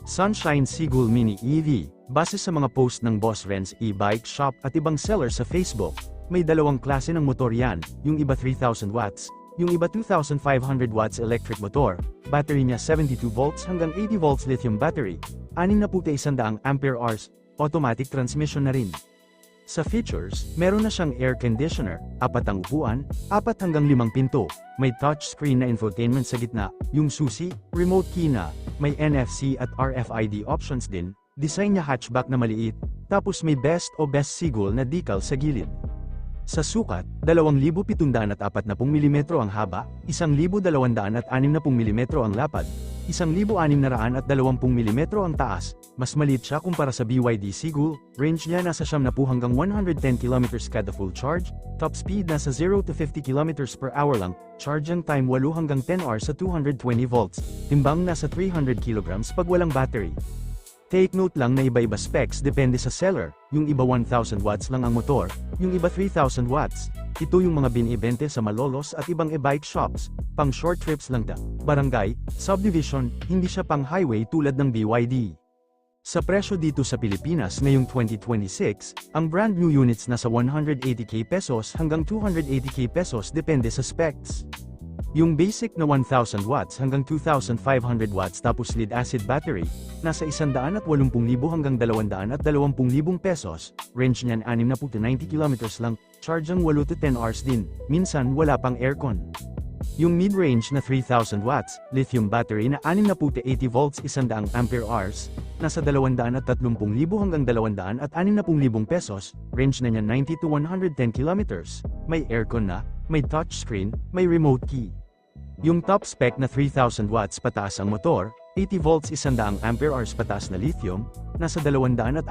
Sunshine Sigul Mini EV. Base sa mga post ng Boss Renz e-bike shop at ibang seller sa Facebook, may dalawang klase ng motor yan, yung iba 3,000 watts, yung iba 2,500 watts electric motor, battery niya 72 volts hanggang 80 volts lithium battery, 6100 ampere hours, automatic transmission na rin. Sa features, meron na siyang air conditioner, 4 ang upuan, 4 hanggang 5 pinto, may touchscreen na infotainment sa gitna, yung susi, remote key na, may NFC at RFID options din, design niya hatchback na maliit, tapos may best o best Sigul na decal sa gilid. Sa sukat, 2,740 mm ang haba, 1,260 mm ang lapad, 1,620 mm ang taas, mas maliit siya kumpara sa BYD Sigul, range niya nasa 70 hanggang 110 km kada full charge, top speed nasa 0 to 50 km per hour lang, charging time 8 hanggang 10 hours sa 220 volts, timbang nasa 300 kg pag walang battery. Take note lang na iba-iba specs depende sa seller, yung iba 1,000 watts lang ang motor, yung iba 3,000 watts. Ito yung mga binibente sa malolos at ibang e-bike shops, pang short trips lang ta, barangay, subdivision, hindi siya pang highway tulad ng BYD. Sa presyo dito sa Pilipinas ngayong 2026, ang brand new units nasa 180k pesos hanggang 280k pesos depende sa specs. Yung basic na 1,000 watts hanggang 2,500 watts tapos lead acid battery, nasa 180,000 hanggang 220,000 pesos, range niyan 60 to 90 km lang, charging 8 to 10 hours din, minsan wala pang aircon. Yung mid-range na 3,000 watts, lithium battery na 60 to 80 volts 100 ampere hours, nasa 230,000 hanggang 260,000 pesos, range na niya 90 to 110 km, may aircon na, may touchscreen, may remote key. Yung top spec na 3,000 watts pataas ang motor, 80 volts 100 ampere hours pataas na lithium, nasa 260,000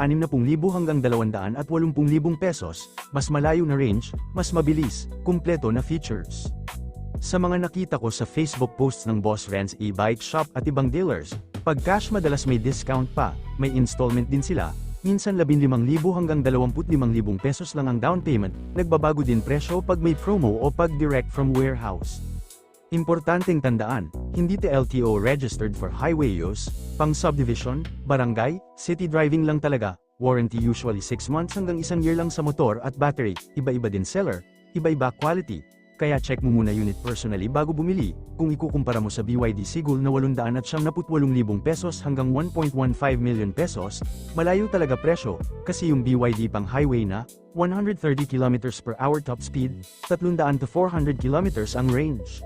hanggang 280,000 pesos, mas malayo na range, mas mabilis, kumpleto na features. Sa mga nakita ko sa Facebook posts ng Boss Renz e-bike shop at ibang dealers, pag cash madalas may discount pa, may installment din sila, minsan 15,000 hanggang 25,000 pesos lang ang down payment, nagbabago din presyo pag may promo o pag direct from warehouse. Importanteng tandaan, hindi LTO registered for highway use, pang subdivision, barangay, city driving lang talaga, warranty usually 6 months hanggang 1 year lang sa motor at battery, iba-iba din seller, iba-iba quality, kaya check mo muna unit personally bago bumili, kung ikukumpara mo sa BYD Sigul na 878,000 pesos hanggang 1.15 million pesos, malayo talaga presyo, kasi yung BYD pang highway na, 130 km per hour top speed, 300 to 400 km ang range.